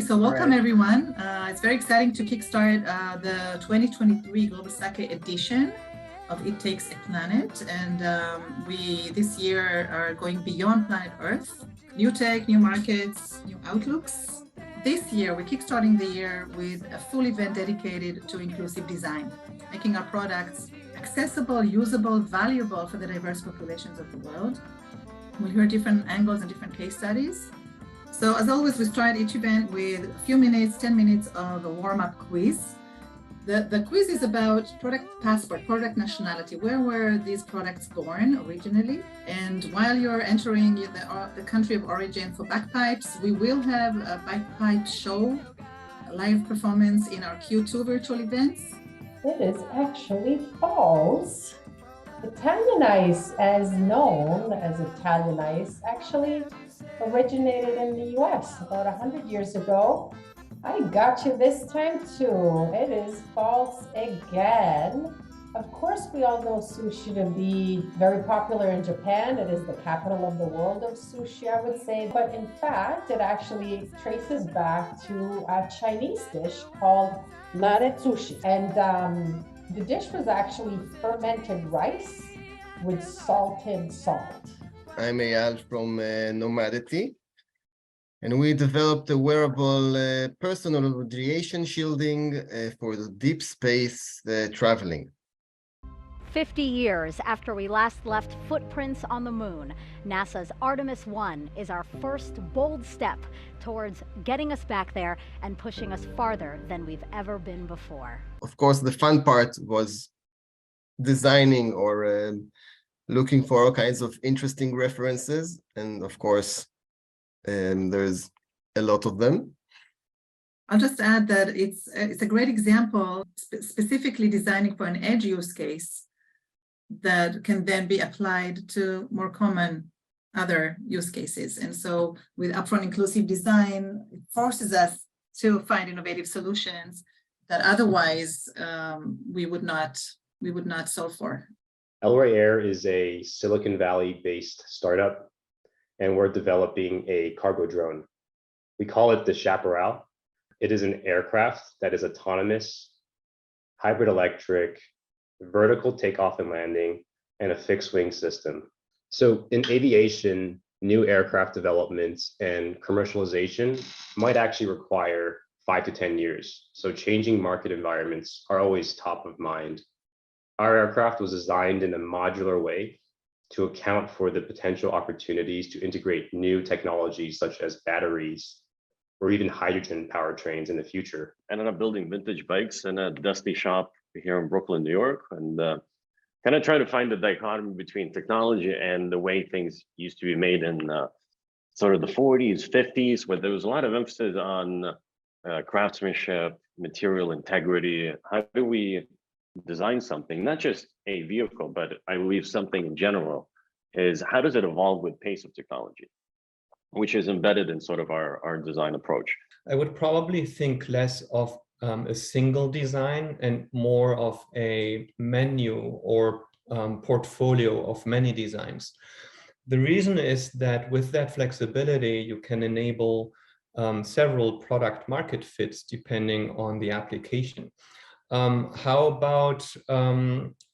so welcome everyone. It's very exciting to kickstart the 2023 Global Sake edition of It Takes a Planet. And we this year are going beyond planet Earth, new tech, new markets, new outlooks. This year, we're kickstarting the year with a full event dedicated to inclusive design, making our products accessible, usable, valuable for the diverse populations of the world. We'll hear different angles and different case studies. So as always, we start each event with a few minutes, 10 minutes of a warm-up quiz. The quiz is about product passport, product nationality. Where were these products born originally? And while you're entering the country of origin for bagpipes, we will have a bagpipe show, a live performance in our Q2 virtual events. It is actually false. Italian ice, as known as Italian ice, actually originated in the US about 100 years ago. I got you this time too. It is false again. Of course, we all know sushi to be very popular in Japan. It is the capital of the world of sushi, I would say. But in fact, it actually traces back to a Chinese dish called naretsushi. And the dish was actually fermented rice with salted salt. I'm Eyal from Nomadity, and we developed a wearable personal radiation shielding for the deep space traveling. 50 years after we last left footprints on the moon, NASA's Artemis 1 is our first bold step towards getting us back there and pushing us farther than we've ever been before. Of course, the fun part was designing or looking for all kinds of interesting references. And of course, there's a lot of them. I'll just add that it's a great example, specifically designing for an edge use case that can then be applied to more common other use cases. And so with upfront inclusive design, it forces us to find innovative solutions that otherwise we would not solve for. Elroy Air is a Silicon Valley-based startup, and we're developing a cargo drone. We call it the Chaparral. It is an aircraft that is autonomous, hybrid electric, vertical takeoff and landing, and a fixed wing system. So in aviation, new aircraft developments and commercialization might actually require 5 to 10 years. So changing market environments are always top of mind. Our aircraft was designed in a modular way to account for the potential opportunities to integrate new technologies such as batteries or even hydrogen powertrains in the future. I ended up building vintage bikes in a dusty shop here in Brooklyn, New York, and kind of try to find the dichotomy between technology and the way things used to be made in sort of the 40s, 50s, where there was a lot of emphasis on craftsmanship, material integrity. How do we design something, not just a vehicle, but I believe something in general, is how does it evolve with pace of technology, which is embedded in sort of our design approach. I would probably think less of a single design and more of a menu or portfolio of many designs. The reason is that with that flexibility, you can enable several product market fits depending on the application. How about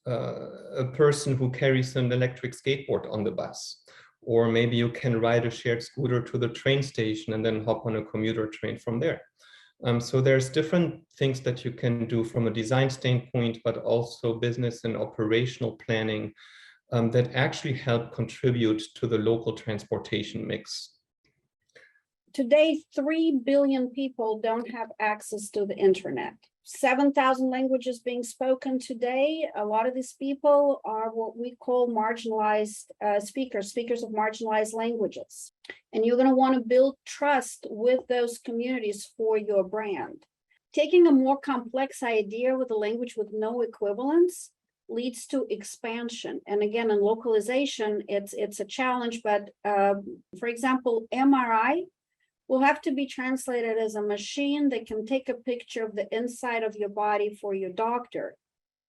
a person who carries an electric skateboard on the bus? Or maybe you can ride a shared scooter to the train station and then hop on a commuter train from there. So there's different things that you can do from a design standpoint, but also business and operational planning that actually help contribute to the local transportation mix. Today, 3 billion people don't have access to the internet. 7,000 languages being spoken today. A lot of these people are what we call marginalized speakers of marginalized languages. And you're going to want to build trust with those communities for your brand. Taking a more complex idea with a language with no equivalence leads to expansion. And again, in localization, it's a challenge. But for example, MRI will have to be translated as a machine that can take a picture of the inside of your body for your doctor.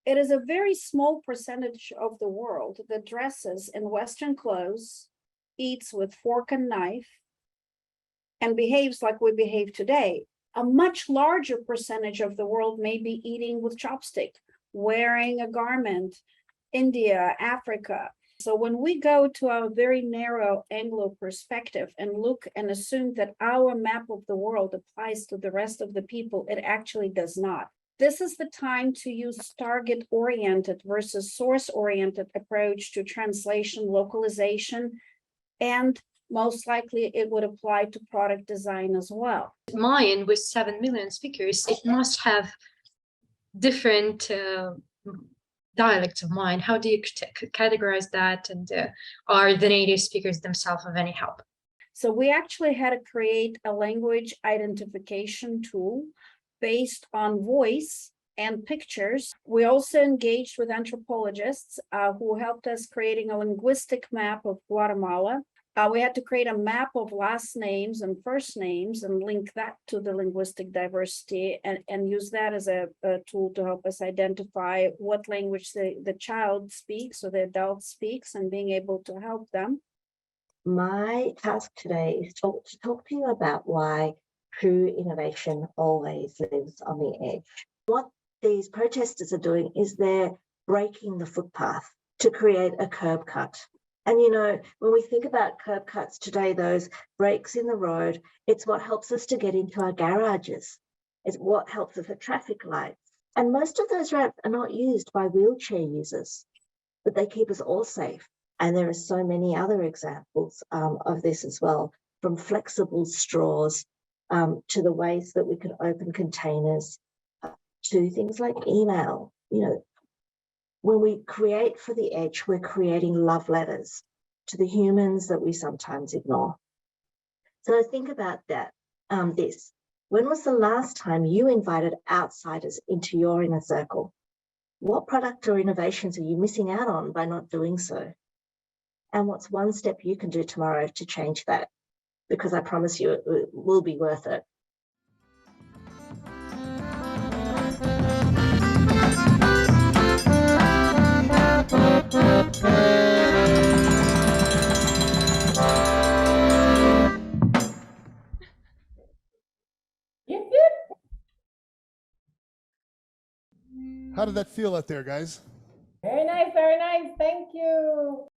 It is a very small percentage of the world that dresses in Western clothes, eats with fork and knife, and behaves like we behave today. a much larger percentage of the world may be eating with chopstick, wearing a garment, India, Africa. So when we go to a very narrow Anglo perspective and look and assume that our map of the world applies to the rest of the people, it actually does not. This is the time to use target-oriented versus source-oriented approach to translation, localization, and most likely it would apply to product design as well. Mayan with 7 million speakers, it must have different dialects of Mayan. How do you categorize that? And are the native speakers themselves of any help? So we actually had to create a language identification tool based on voice and pictures. We also engaged with anthropologists who helped us creating a linguistic map of Guatemala. We had to create a map of last names and first names and link that to the linguistic diversity and use that as a tool to help us identify what language the child speaks or the adult speaks and being able to help them. My task today is to talk to you about why true innovation always lives on the edge. What these protesters are doing is they're breaking the footpath to create a curb cut. And, you know, when we think about curb cuts today, those breaks in the road, it's what helps us to get into our garages. It's what helps us at traffic lights. And most of those ramps are not used by wheelchair users, but they keep us all safe. And there are so many other examples of this as well, from flexible straws to the ways that we can open containers, to things like email. You know, when we create for the edge, we're creating love letters to the humans that we sometimes ignore. So think about that. This. When was the last time you invited outsiders into your inner circle? What product or innovations are you missing out on by not doing so? And what's one step you can do tomorrow to change that? Because I promise you it will be worth it. How did that feel out there, guys? Very nice, very nice. Thank you.